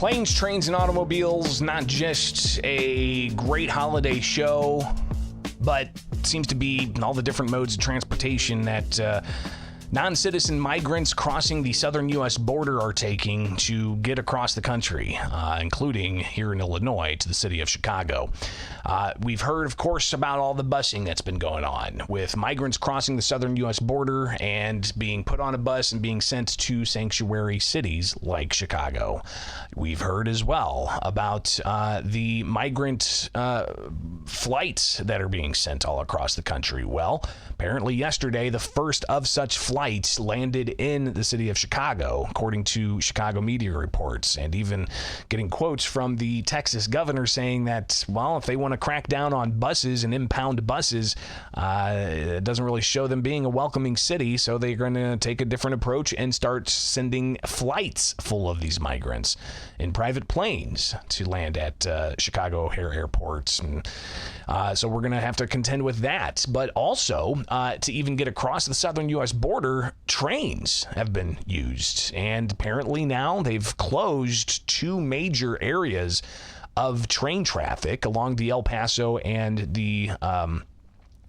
Planes, trains, and automobiles, not just a great holiday show, but seems to be all the different modes of transportation that non-citizen migrants crossing the southern U.S. border are taking to get across the country, including here in Illinois to the city of Chicago. We've heard, of course, about all the busing that's been going on with migrants crossing the southern U.S. border and being put on a bus and being sent to sanctuary cities like Chicago. We've heard as well about the migrant flights that are being sent all across the country. Well, apparently yesterday, the first of such flights landed in the city of Chicago, according to Chicago media reports, and even getting quotes from the Texas governor saying that, well, if they want to crack down on buses and impound buses, it doesn't really show them being a welcoming city, so they're going to take a different approach and start sending flights full of these migrants in private planes to land at Chicago O'Hare airports. And so we're going to have to contend with that. But also, to even get across the southern U.S. border, trains have been used. And apparently now they've closed two major areas of train traffic along the El Paso and the,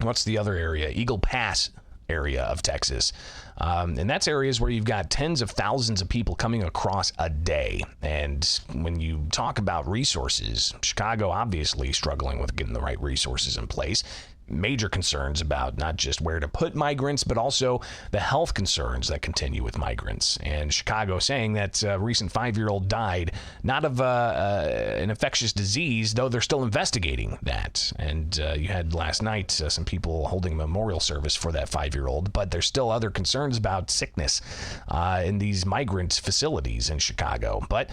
what's the other area? Eagle Pass area of Texas. And that's areas where you've got tens of thousands of people coming across a day. And when you talk about resources, Chicago obviously struggling with getting the right resources in place. Major concerns about not just where to put migrants, but also the health concerns that continue with migrants. And Chicago saying that a recent 5-year-old died not of an infectious disease, though they're still investigating that. And you had last night some people holding a memorial service for that 5-year-old, but there's still other concerns about sickness in these migrant facilities in Chicago. But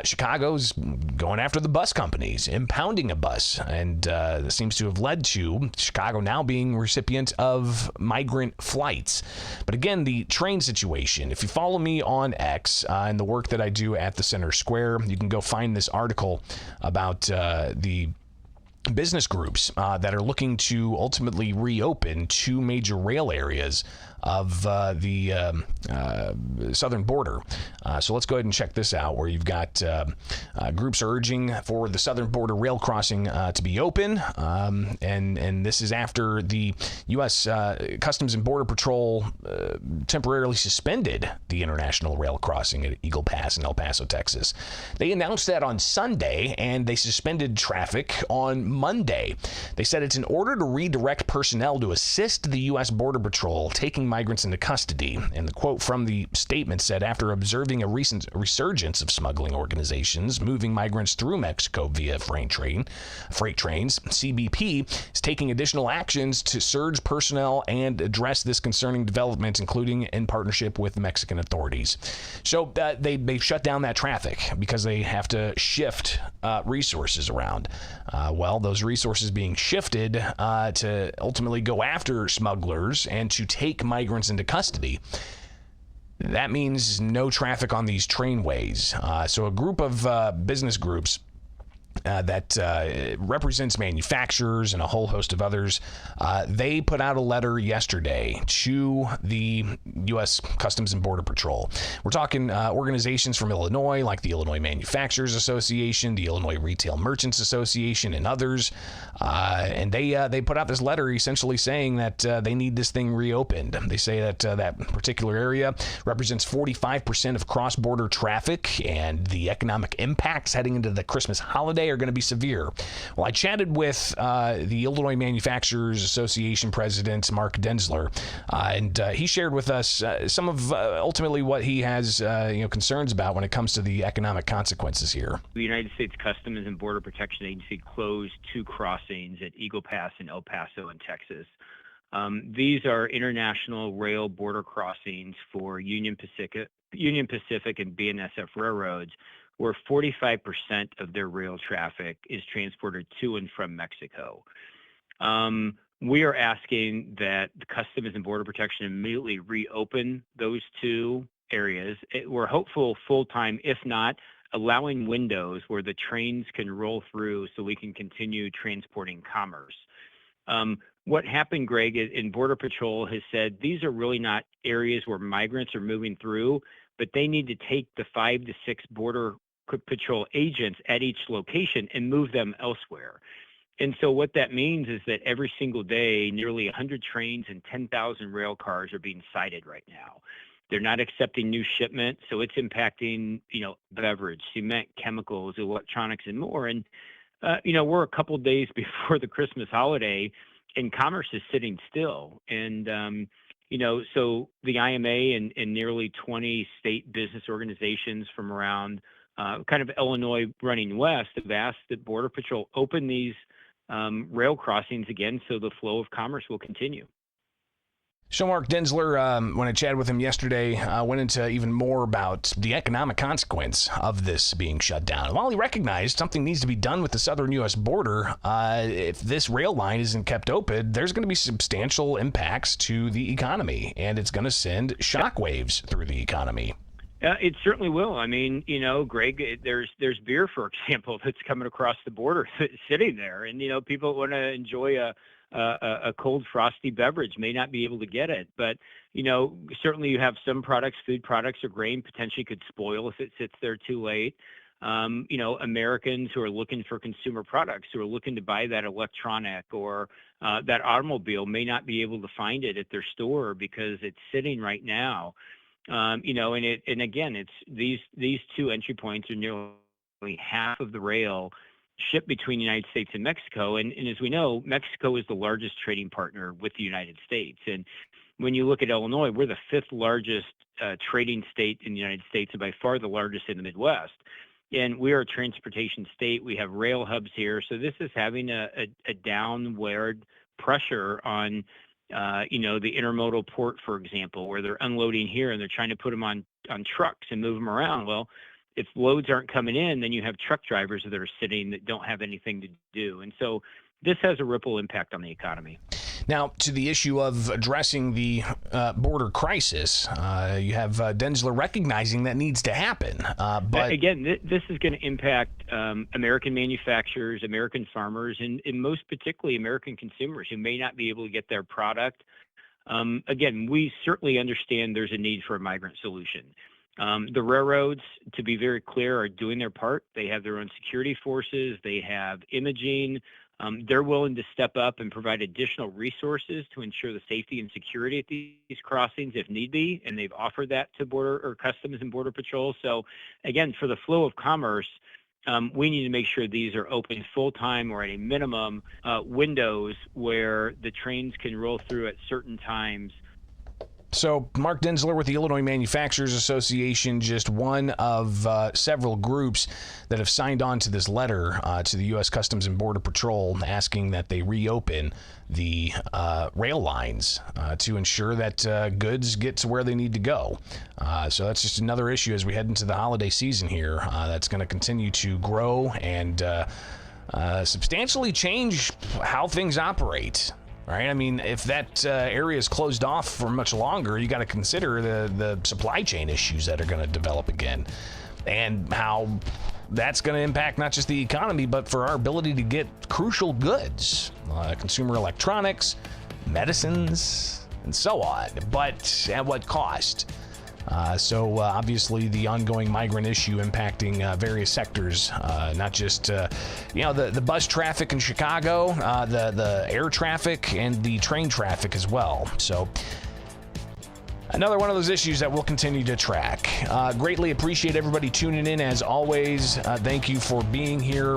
Chicago's going after the bus companies, impounding a bus, and this seems to have led to Chicago now being recipient of migrant flights. But again, the train situation, if you follow me on X and the work that I do at the Center Square, you can go find this article about the business groups that are looking to ultimately reopen two major rail areas of the southern border. So let's go ahead and check this out, where you've got groups urging for the southern border rail crossing to be open. And this is after the U.S. Customs and Border Patrol temporarily suspended the international rail crossing at Eagle Pass in El Paso, Texas. They announced that on Sunday, and they suspended traffic on Monday. They said it's in order to redirect personnel to assist the U.S. Border Patrol taking migrants into custody. And the quote from the statement said, after observing a recent resurgence of smuggling organizations moving migrants through Mexico via freight trains, CBP is taking additional actions to surge personnel and address this concerning development, including in partnership with the Mexican authorities. So they shut down that traffic because they have to shift resources around. Well, those resources being shifted to ultimately go after smugglers and to take migrants into custody. That means no traffic on these trainways. So a group of business groups that represents manufacturers and a whole host of others. They put out a letter yesterday to the U.S. Customs and Border Patrol. We're talking organizations from Illinois, like the Illinois Manufacturers Association, the Illinois Retail Merchants Association, and others. And they put out this letter essentially saying that they need this thing reopened. They say that that particular area represents 45% of cross-border traffic, and the economic impacts heading into the Christmas holiday are going to be severe. Well, I chatted with the Illinois Manufacturers Association president, Mark Denzler, and he shared with us some of ultimately what he has concerns about when it comes to the economic consequences here. The United States Customs and Border Protection Agency closed two crossings at Eagle Pass and El Paso in Texas. These are international rail border crossings for Union Pacific and BNSF railroads, where 45% of their rail traffic is transported to and from Mexico. We are asking that the Customs and Border Protection immediately reopen those two areas. We're hopeful full-time, if not, allowing windows where the trains can roll through so we can continue transporting commerce. What happened, Greg, in Border Patrol has said these are really not areas where migrants are moving through, but they need to take the 5 to 6 border Patrol agents at each location and move them elsewhere. And so what that means is that every single day, nearly 100 trains and 10,000 rail cars are being cited right now. They're not accepting new shipments, so it's impacting, beverage, cement, chemicals, electronics, and more. And, we're a couple days before the Christmas holiday, and commerce is sitting still. And, so the IMA and nearly 20 state business organizations from around kind of Illinois running west have asked that Border Patrol open these rail crossings again so the flow of commerce will continue. So Mark Denzler, when I chatted with him yesterday, went into even more about the economic consequence of this being shut down. While he recognized something needs to be done with the southern U.S. border, if this rail line isn't kept open, there's going to be substantial impacts to the economy, and it's going to send shockwaves through the economy. It certainly will. I mean, Greg, there's beer, for example, that's coming across the border sitting there, and people want to enjoy a cold frosty beverage may not be able to get it, but certainly you have some products, food products or grain potentially could spoil if it sits there too late. Americans who are looking for consumer products, who are looking to buy that electronic or that automobile may not be able to find it at their store because it's sitting right now. And again, it's these two entry points are nearly half of the rail shipped between the United States and Mexico. And as we know, Mexico is the largest trading partner with the United States. And when you look at Illinois, we're the fifth largest trading state in the United States and by far the largest in the Midwest. And we are a transportation state. We have rail hubs here. So this is having a downward pressure on the intermodal port, for example, where they're unloading here and they're trying to put them on trucks and move them around. Well, if loads aren't coming in, then you have truck drivers that are sitting that don't have anything to do. And so this has a ripple impact on the economy. Now, to the issue of addressing the border crisis, you have Denzler recognizing that needs to happen. But again, this is going to impact American manufacturers, American farmers, and most particularly American consumers who may not be able to get their product. Again, we certainly understand there's a need for a migrant solution. The railroads, to be very clear, are doing their part. They have their own security forces. They have imaging. They're willing to step up and provide additional resources to ensure the safety and security at these crossings if need be, and they've offered that to Border or Customs and Border Patrol. So, again, for the flow of commerce, we need to make sure these are open full-time or at a minimum windows where the trains can roll through at certain times. So Mark Denzler with the Illinois Manufacturers Association, just one of several groups that have signed on to this letter to the U.S. Customs and Border Patrol asking that they reopen the rail lines to ensure that goods get to where they need to go. So that's just another issue as we head into the holiday season here that's going to continue to grow and substantially change how things operate. Right? I mean, if that area is closed off for much longer, you got to consider the supply chain issues that are going to develop again and how that's going to impact not just the economy, but for our ability to get crucial goods, consumer electronics, medicines, and so on. But at what cost? So obviously the ongoing migrant issue impacting various sectors, not just the bus traffic in Chicago, the air traffic, and the train traffic as well. So another one of those issues that we'll continue to track. Greatly appreciate everybody tuning in as always. Thank you for being here.